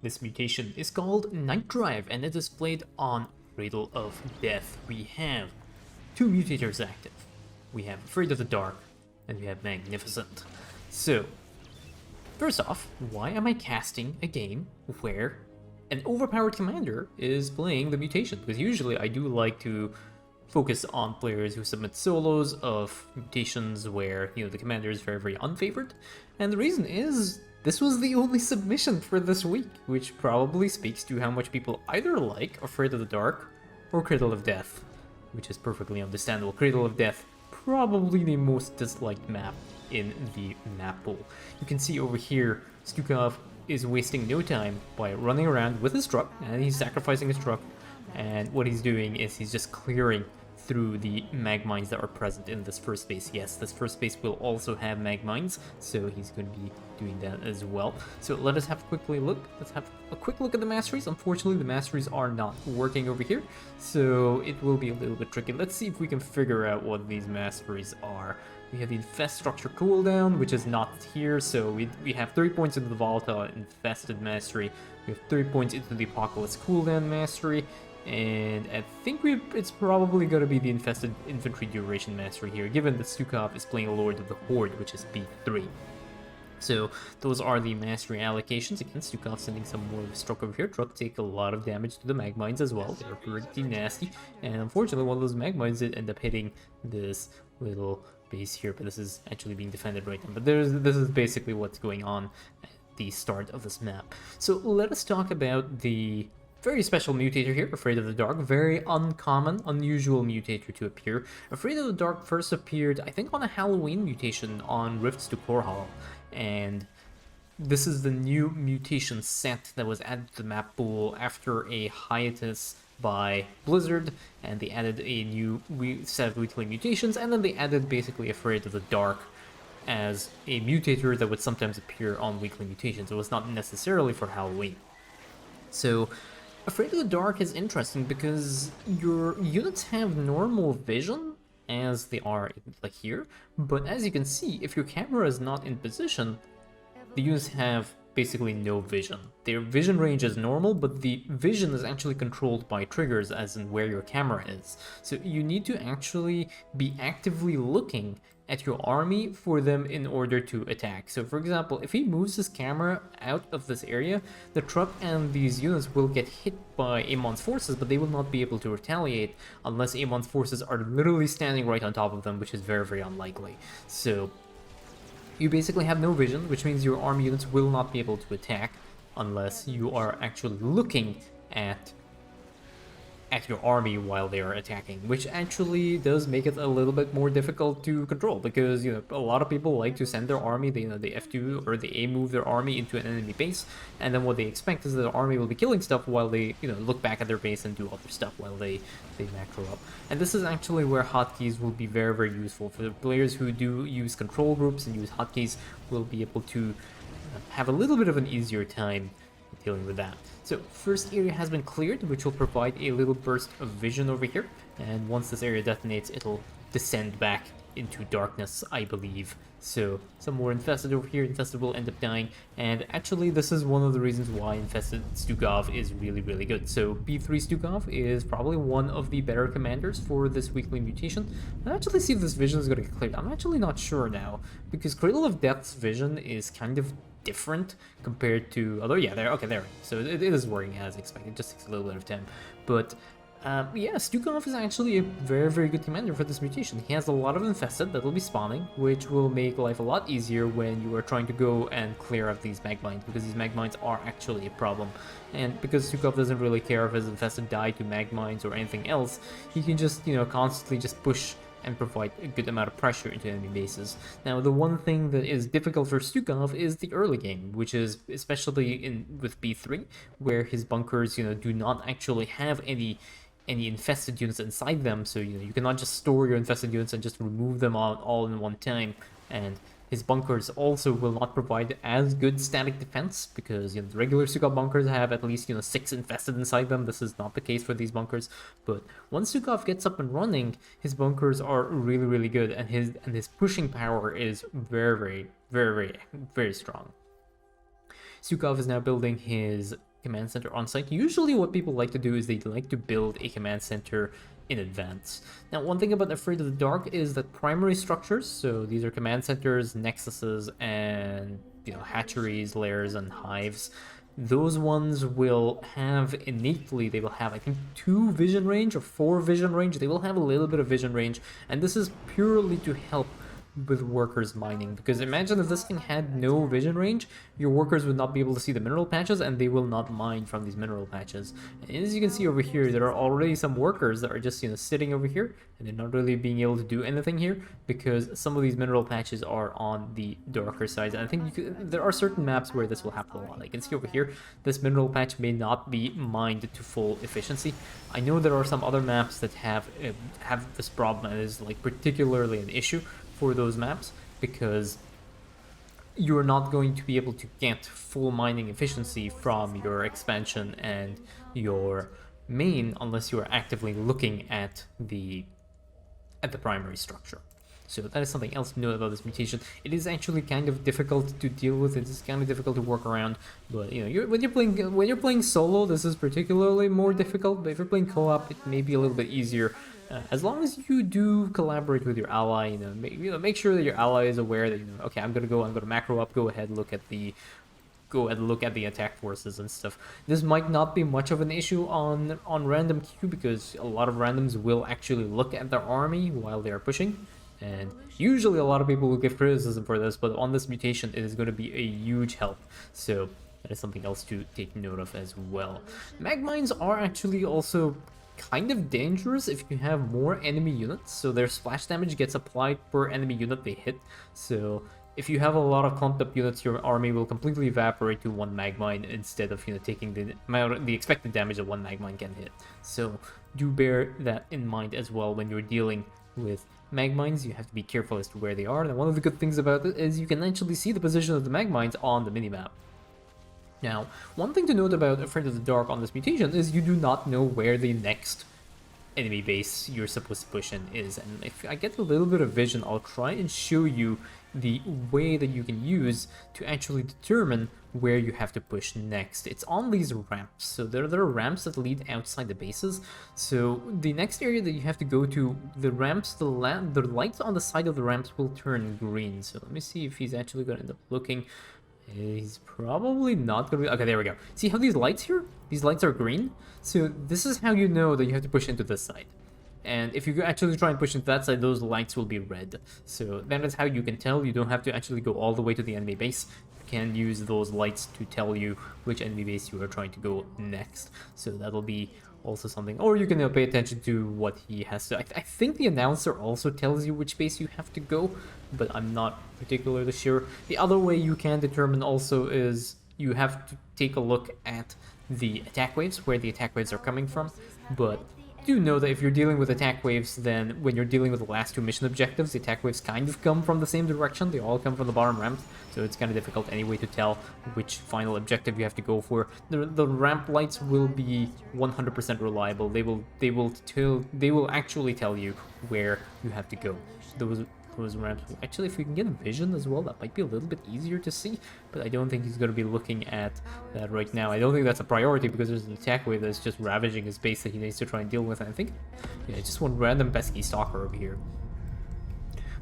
This mutation is called Night Drive and it is played on Cradle of Death. We have two mutators active. We have Afraid of the Dark and we have Mag-nificent. So, first off, why am I casting a game where an overpowered commander is playing the mutation? Because usually I do like to focus on players who submit solos of mutations where, the commander is very, very unfavored. And the reason is, this was the only submission for this week, which probably speaks to how much people either like Afraid of the Dark or Cradle of Death, which is perfectly understandable. Cradle of Death, probably the most disliked map in the map pool. You can see over here, Stukov is wasting no time by running around with his truck, and he's sacrificing his truck, and what he's doing is he's just clearing through the mag mines that are present in this first base. Yes, this first base will also have mag mines, so he's going to be doing that as well. So let us have a quick look. Let's have a quick look at the masteries. Unfortunately, the masteries are not working over here, so it will be a little bit tricky. Let's see if we can figure out what these masteries are. We have the Infest Structure cooldown, which is not here, so we have 3 points into the Volatile Infested Mastery, we have 3 points into the Apocalypse cooldown Mastery, and I think it's probably going to be the Infested Infantry Duration Mastery here, given that Stukov is playing Lord of the Horde, which is B3. So those are the mastery allocations. Again, Stukov sending some more of a stroke over here. Truck take a lot of damage to the mag mines as well. They're pretty nasty. And unfortunately, one of those mag mines did end up hitting this little base here, but this is actually being defended right now. But this is basically what's going on at the start of this map. So let us talk about the very special mutator here, Afraid of the Dark. Very uncommon, unusual mutator to appear. Afraid of the Dark first appeared, I think, on a Halloween mutation on Rifts to Core Hall. And this is the new mutation set that was added to the map pool after a hiatus by Blizzard, and they added a new set of weekly mutations, and then they added basically Afraid of the Dark as a mutator that would sometimes appear on weekly mutations. It was not necessarily for Halloween. So Afraid of the Dark is interesting because your units have normal vision, as they are like here, but as you can see, if your camera is not in position, the units have basically no vision. Their vision range is normal, but the vision is actually controlled by triggers, as in where your camera is. So you need to actually be actively looking at your army for them in order to attack. So for example, if he moves his camera out of this area, the truck and these units will get hit by Amon's forces, but they will not be able to retaliate unless Amon's forces are literally standing right on top of them, which is very, very unlikely. So you basically have no vision, which means your army units will not be able to attack unless you are actually looking at your army while they are attacking, which actually does make it a little bit more difficult to control, because a lot of people like to send their army, they F2 or they A move their army into an enemy base, and then what they expect is that the army will be killing stuff while they look back at their base and do other stuff while they macro up. And this is actually where hotkeys will be very, very useful for the players who do use control groups and use hotkeys. Will be able to have a little bit of an easier time dealing with that. So first area has been cleared, which will provide a little burst of vision over here, and once this area detonates, it'll descend back into darkness, I believe. So some more infested over here. Infested will end up dying, and actually this is one of the reasons why infested Stukov is really, really good. So B3 Stukov is probably one of the better commanders for this weekly mutation. I'll actually see if this vision is going to get cleared. I'm actually not sure now, because Cradle of Death's vision is kind of different compared to, although yeah, there. So it is working as expected. It just takes a little bit of time, but yeah, Stukov is actually a very, very good commander for this mutation. He has a lot of infested that will be spawning, which will make life a lot easier when you are trying to go and clear out these mag mines, because these mag mines are actually a problem. And because Stukov doesn't really care if his infested die to mag mines or anything else, he can just constantly just push and provide a good amount of pressure into enemy bases. Now, the one thing that is difficult for Stukov is the early game, which is especially with B3, where his bunkers, do not actually have any infested units inside them. So you cannot just store your infested units and just remove them all in one time. And his bunkers also will not provide as good static defense, because the regular Stukov bunkers have at least 6 infested inside them. This is not the case for these bunkers. But once Stukov gets up and running, his bunkers are really, really good, and his pushing power is very, very, very, very, very strong. Stukov is now building his command center on site. Usually what people like to do is they like to build a command center in advance. Now, one thing about Afraid of the Dark is that primary structures, so these are command centers, nexuses, and hatcheries, lairs, and hives, those ones will have innately, they will have I think 2 vision range or 4 vision range. They will have a little bit of vision range, and this is purely to help with workers mining, because imagine if this thing had no vision range, your workers would not be able to see the mineral patches, and they will not mine from these mineral patches. And as you can see over here, there are already some workers that are just sitting over here, and they're not really being able to do anything here because some of these mineral patches are on the darker sides. And I think there are certain maps where this will happen a lot. Like you can see over here, this mineral patch may not be mined to full efficiency. I know there are some other maps that have this problem, and is like particularly an issue for those maps, because you're not going to be able to get full mining efficiency from your expansion and your main unless you are actively looking at the primary structure. So that is something else to know about this mutation. It is actually kind of difficult to deal with. It is kind of difficult to work around. But when you're playing solo, this is particularly more difficult. But if you're playing co-op, it may be a little bit easier. As long as you do collaborate with your ally, make sure that your ally is aware that okay, I'm gonna macro up. Go ahead, look at the attack forces and stuff. This might not be much of an issue on random queue, because a lot of randoms will actually look at their army while they are pushing, and usually a lot of people will give criticism for this, but on this mutation it is going to be a huge help. So that is something else to take note of as well. Mag mines are actually also kind of dangerous if you have more enemy units, so their splash damage gets applied per enemy unit they hit. So if you have a lot of clumped up units, your army will completely evaporate to 1 mag mine instead of taking the expected damage that 1 mag mine can hit. So do bear that in mind as well when you're dealing with mag mines. You have to be careful as to where they are, and one of the good things about it is you can actually see the position of the mag mines on the minimap. Now, one thing to note about Afraid of the Dark on this mutation is you do not know where the next enemy base you're supposed to push in is, and if I get a little bit of vision, I'll try and show you the way that you can use to actually determine where you have to push next. It's on these ramps, so there are ramps that lead outside the bases. So the next area that you have to go to, the ramps, the lights on the side of the ramps will turn green. So let me see if he's actually going to end up looking. He's probably not going to be... Okay, there we go. See how these lights here? These lights are green. So this is how you know that you have to push into this side. And if you actually try and push into that side, those lights will be red. So that is how you can tell. You don't have to actually go all the way to the enemy base. You can use those lights to tell you which enemy base you are trying to go next. So that'll be also something. Or you can pay attention to what he has to... I think the announcer also tells you which base you have to go, but I'm not particularly sure. The other way you can determine also is you have to take a look at the attack waves, where the attack waves are coming from. But do know that if you're dealing with attack waves, then when you're dealing with the last 2 mission objectives, the attack waves kind of come from the same direction. They all come from the bottom ramps, so it's kind of difficult anyway to tell which final objective you have to go for. The ramp lights will be 100% reliable. They will actually tell you where you have to go. Those ramps. Actually, if we can get vision as well, that might be a little bit easier to see, but I don't think he's going to be looking at that right now. I don't think that's a priority because there's an attack wave that's just ravaging his base that he needs to try and deal with. And I think, yeah, just one random pesky stalker over here.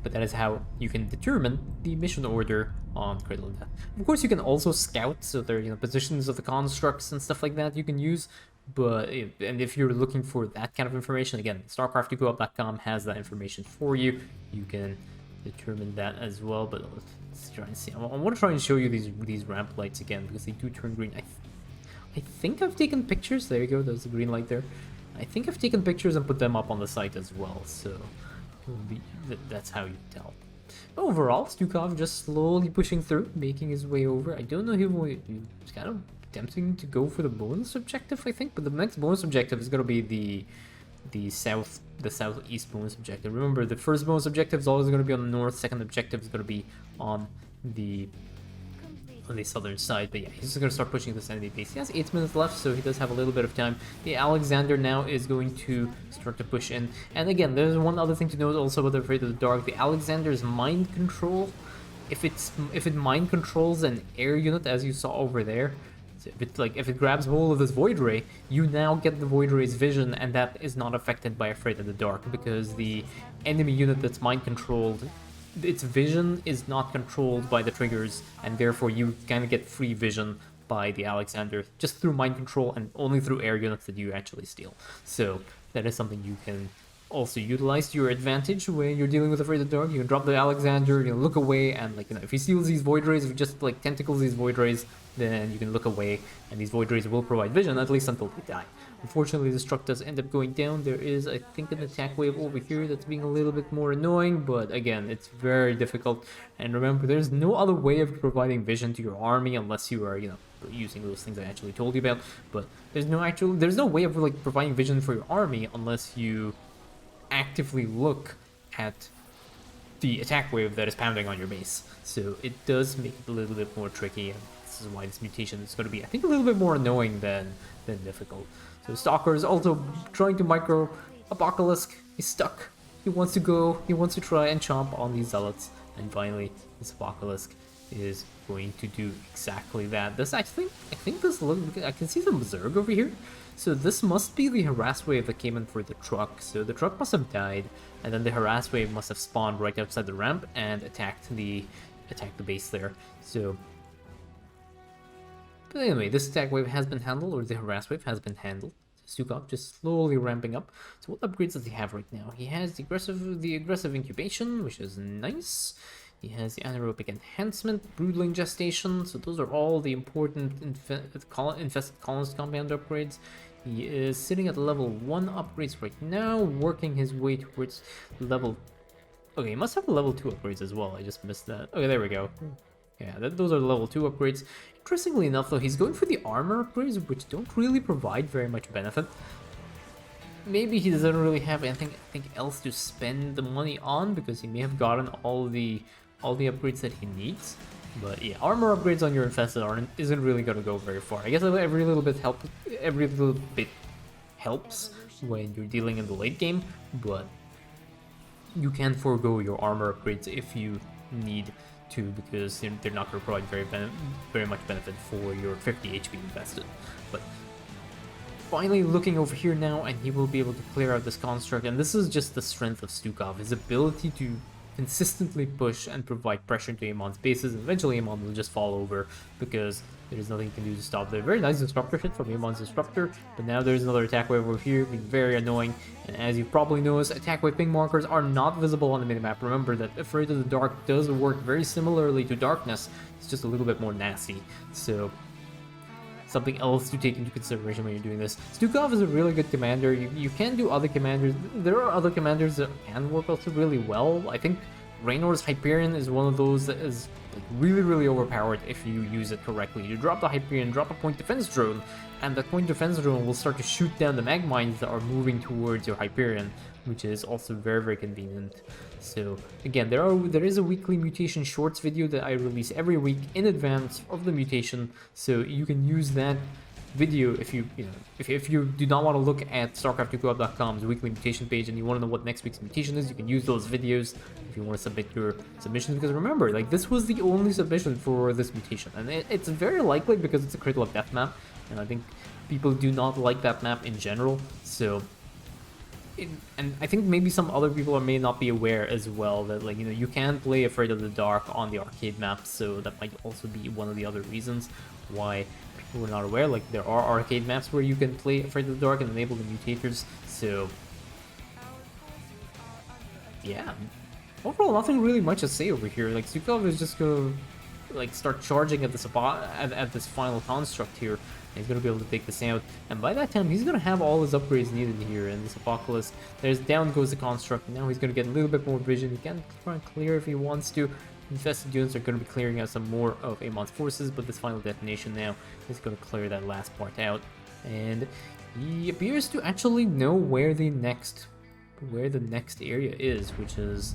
But that is how you can determine the mission order on Cradle of Death. Of course, you can also scout, so there are positions of the constructs and stuff like that you can use. But and if you're looking for that kind of information, again, Starcraft2coop.com has that information for you. You can determine that as well. But let's try and see. I want to try and show you these ramp lights again because they do turn green. I think I've taken pictures. There you go. There's the green light there. I think I've taken pictures and put them up on the site as well. So that's how you tell. But overall, Stukov just slowly pushing through, making his way over. I don't know if he's kind of tempting to go for the bonus objective, I think, but the next bonus objective is going to be the southeast bonus objective. Remember, the first bonus objective is always going to be on the north, second objective is going to be on the southern side. But yeah, he's just going to start pushing this enemy base. He has 8 minutes left, so he does have a little bit of time. The Alexander now is going to start to push in. And again, there's one other thing to note also about the Afraid of the Dark. The Alexander's mind control, if it mind controls an air unit, as you saw over there, So if it grabs hold of this Void Ray, you now get the Void Ray's vision, and that is not affected by Afraid of the Dark, because the enemy unit that's mind controlled, its vision is not controlled by the triggers, and therefore you kind of get free vision by the Alexander just through mind control and only through air units that you actually steal. So that is something you can also utilize to your advantage when you're dealing with Afraid of the Dark. You can drop the Alexander, you can look away, and if he steals these Void Rays, if he just tentacles these Void Rays, then you can look away, and these Void Rays will provide vision, at least until they die. Unfortunately, this truck does end up going down. There is, I think, an attack wave over here that's being a little bit more annoying, but again, it's very difficult. And remember, there's no other way of providing vision to your army unless you are, using those things I actually told you about. But there's no way of providing vision for your army unless you actively look at the attack wave that is pounding on your base. So it does make it a little bit more tricky, and this is why this mutation is going to be, I think, a little bit more annoying than difficult. So Stalker is also trying to micro Apocalypse. He's stuck. He wants to try and chomp on these zealots, and finally this Apocalypse is going to do exactly that. I think this I can see some Zerg over here. So this must be the harass wave that came in for the truck. So the truck must have died, and then the harass wave must have spawned right outside the ramp and attacked the base there. So, but anyway, this attack wave has been handled, or the harass wave has been handled. Stukov just slowly ramping up. So what upgrades does he have right now? He has the aggressive incubation, which is nice. He has the anaerobic enhancement, broodling gestation. So those are all the important infested colonist compound upgrades. He is sitting at level 1 upgrades right now, working his way towards level... Okay, he must have level 2 upgrades as well. I just missed that. Okay, there we go. Yeah, those are the level 2 upgrades. Interestingly enough, though, he's going for the armor upgrades, which don't really provide very much benefit. Maybe he doesn't really have anything else to spend the money on, because he may have gotten all the upgrades that he needs. But yeah, armor upgrades on your infested isn't really going to go very far. I guess every little bit helps when you're dealing in the late game, but you can forego your armor upgrades if you need to, because they're not going to provide very much benefit for your 50 HP invested. But finally looking over here now, and he will be able to clear out this construct, and this is just the strength of Stukov, his ability to consistently push and provide pressure to Amon's bases, and eventually Amon will just fall over because there's nothing you can do to stop the very nice disruptor hit from Amon's disruptor. But now there's another attack wave over here, being very annoying, and as you've probably noticed, attack wave ping markers are not visible on the minimap. Remember that Afraid of the Dark does work very similarly to Darkness, it's just a little bit more nasty. So something else to take into consideration when you're doing this. Stukov is a really good commander. You can do other commanders. There are other commanders that can work also really well. I think Raynor's Hyperion is one of those that is really overpowered if you use it correctly. You drop the Hyperion, drop a point defense drone, and that point defense drone will start to shoot down the mag mines that are moving towards your Hyperion, which is also very convenient. So again, there is a weekly mutation shorts video that I release every week in advance of the mutation, so you can use that video if you do not want to look at Starcraft2Co-op's weekly mutation page and you want to know what next week's mutation is. You can use those videos if you want to submit your submissions, because remember, this was the only submission for this mutation, and it's very likely because it's a Cradle of Death map, and I think people do not like that map in general. So and I think maybe some other people may not be aware as well that you can play Afraid of the Dark on the arcade map, so that might also be one of the other reasons why people are not aware. There are arcade maps where you can play Afraid of the Dark and enable the mutators. So yeah, overall nothing really much to say over here. Stukov is just gonna start charging at this final construct here. He's going to be able to take this out, and by that time he's going to have all his upgrades needed here in this Apocalypse. Down goes the construct, and now he's going to get a little bit more vision. He can try and clear if he wants to. Infested units are going to be clearing out some more of Amon's forces, but this final detonation now is going to clear that last part out, and he appears to actually know where the next area is, which is,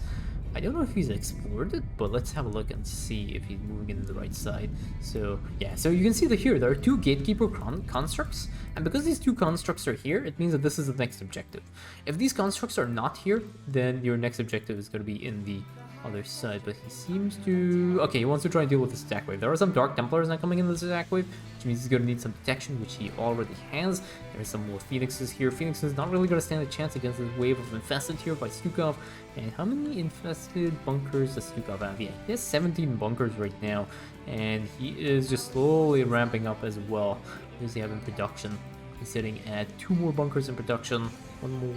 I don't know if he's explored it, but let's have a look and see if he's moving into the right side. So yeah, so you can see that here there are 2 gatekeeper constructs, and because these 2 constructs are here, it means that this is the next objective. If these constructs are not here, then your next objective is going to be in the other side, but he seems to... Okay, he wants to try and deal with this attack wave. There are some Dark Templars now coming in this attack wave, which means he's going to need some protection, which he already has. There's some more Phoenixes here. Phoenix is not really going to stand a chance against this wave of Infested here by Stukov. And how many Infested bunkers does Stukov have? Yeah, he has 17 bunkers right now, and he is just slowly ramping up as well. What does he have in production? He's sitting at 2 more bunkers in production.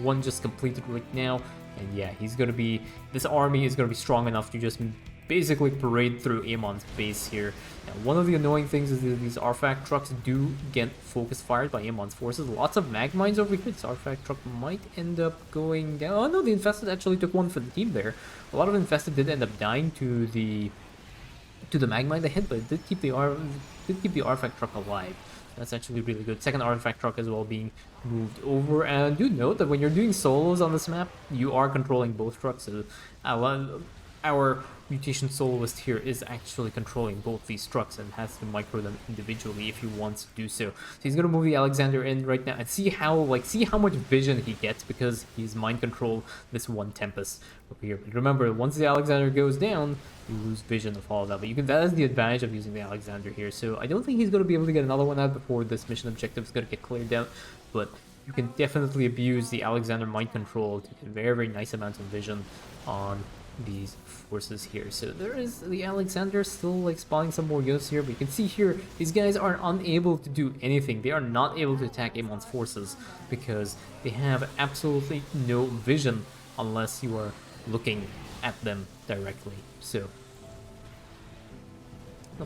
One just completed right now. And yeah, he's gonna be... This army is gonna be strong enough to just basically parade through Amon's base here. Now, one of the annoying things is that these artifact trucks do get focus fired by Amon's forces. Lots of mag mines over here. This artifact truck might end up going down. Oh no, the Infested actually took one for the team there. A lot of Infested did end up dying to the mag mine they hit, but it did keep the artifact truck alive. That's actually really good. Second artifact truck as well being moved over. And do note that when you're doing solos on this map, you are controlling both trucks. So our Mutation soloist here is actually controlling both these trucks and has to micro them individually if he wants to do so. So he's gonna move the Alexander in right now and see how much vision he gets, because he's mind controlled this one Tempest over here. But remember, once the Alexander goes down, you lose vision of all of that. But that is the advantage of using the Alexander here. So I don't think he's gonna be able to get another one out before this mission objective is gonna get cleared out. But you can definitely abuse the Alexander mind control to get very, very nice amounts of vision on these forces here. So there is the Alexander still like spawning some more units here, but you can see here these guys are unable to do anything. They are not able to attack Amon's forces because they have absolutely no vision unless you are looking at them directly. So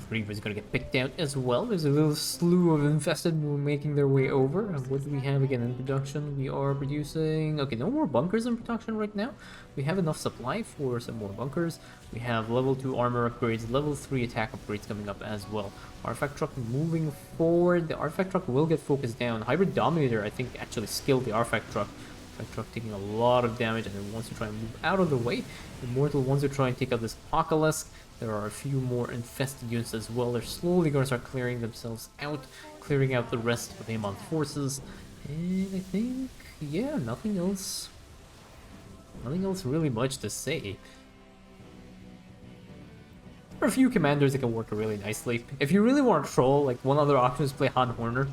Reaver is going to get picked out as well. There's a little slew of Infested making their way over. What do we have again in production? We are producing... Okay, no more bunkers in production right now. We have enough supply for some more bunkers. We have level 2 armor upgrades, level 3 attack upgrades coming up as well. Artifact truck moving forward. The artifact truck will get focused down. Hybrid Dominator, I think, actually skilled the artifact truck. Artifact truck taking a lot of damage, and it wants to try and move out of the way. Immortal wants to try and take out this Apocalypse. There are a few more Infested units as well. They're slowly going to start clearing themselves out, clearing out the rest of Amon's forces. And I think, yeah, nothing else really much to say. There are a few commanders that can work really nicely. If you really want to troll, like, one other option is play Han Horner.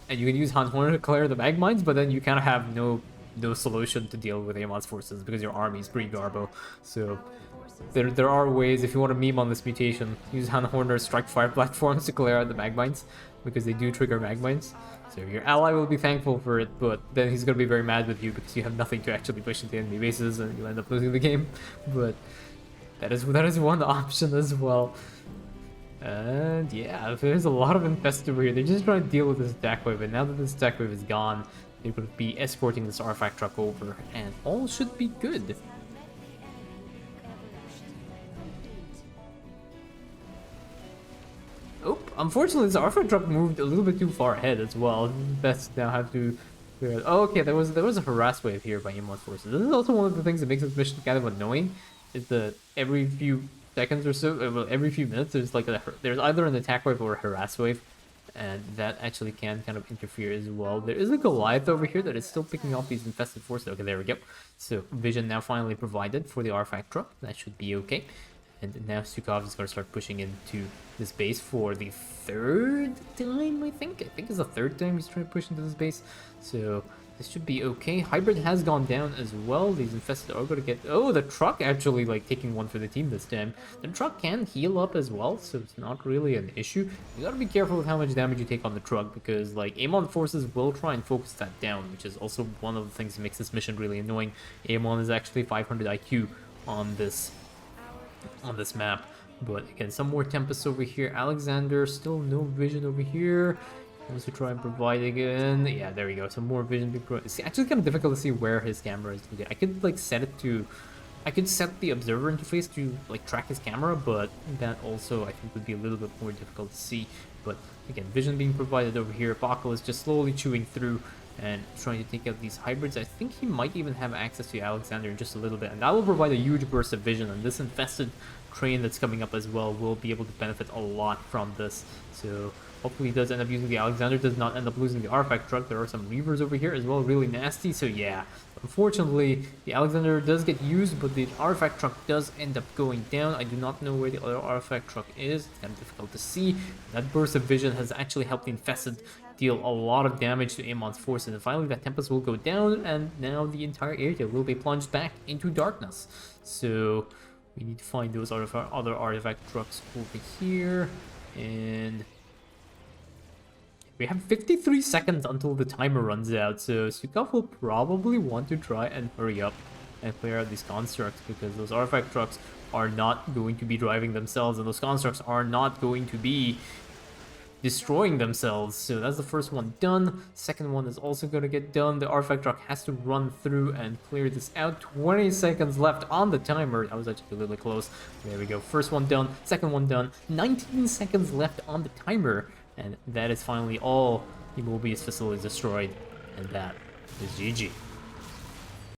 And you can use Han Horner to clear the mag mines, but then you kind of have no solution to deal with Amon's forces because your army is pretty garbo. So there are ways, if you want to meme on this mutation, use Han Horner's strike fire platforms to clear out the mag mines, because they do trigger mag mines. So your ally will be thankful for it, but then he's going to be very mad with you because you have nothing to actually push into enemy bases and you end up losing the game. But that is one option as well. And yeah, there's a lot of Infested over here. They're just trying to deal with this attack wave, and now that this attack wave is gone, they will be escorting this artifact truck over, and all should be good. Oh, unfortunately, this artifact truck moved a little bit too far ahead as well. Best now have to clear it. Oh, okay, there was a harass wave here by Amon's forces. This is also one of the things that makes this mission kind of annoying, is that every few seconds or so, well, every few minutes, there's either an attack wave or a harass wave, and that actually can kind of interfere as well. There is a Goliath over here that is still picking off these Infested forces. Okay, there we go. So vision now finally provided for the artifact truck. That should be okay. And now Stukov is going to start pushing into this base for the third time, I think. I think it's the third time he's trying to push into this base. So this should be okay. Hybrid has gone down as well. These Infested are going to get... Oh, the truck actually like taking one for the team this time. The truck can heal up as well, so it's not really an issue. You got to be careful with how much damage you take on the truck, because like Amon forces will try and focus that down, which is also one of the things that makes this mission really annoying. Amon is actually 500 IQ on this map. But again, some more Tempests over here. Alexander, still no vision over here. Wants to try and provide again. Yeah, there we go. Some more vision. It's actually kind of difficult to see where his camera is. I could like set it to... I could set the observer interface to like track his camera, but that also I think would be a little bit more difficult to see. But again, vision being provided over here. Apocalypse just slowly chewing through and trying to take out these hybrids. I think he might even have access to Alexander in just a little bit, and that will provide a huge burst of vision, and this Infested train that's coming up as well will be able to benefit a lot from this. So hopefully he does end up using the Alexander, does not end up losing the artifact truck. There are some Reavers over here as well, really nasty. So yeah, Unfortunately, the Alexander does get used, but the artifact truck does end up going down. I do not know where the other artifact truck is. It's kind of difficult to see. That burst of vision has actually helped the Infested deal a lot of damage to Amon's forces. And finally, that Tempest will go down, and now the entire area will be plunged back into darkness. So we need to find those other artifact trucks over here. And we have 53 seconds until the timer runs out, so Stukov will probably want to try and hurry up and clear out these constructs, because those artifact trucks are not going to be driving themselves, and those constructs are not going to be destroying themselves. So that's the first one done. Second one is also going to get done. The artifact truck has to run through and clear this out. 20 seconds left on the timer. That was actually really close. There we go. First one done. Second one done. 19 seconds left on the timer. And that is finally all the Mobius facilities destroyed. And that is GG.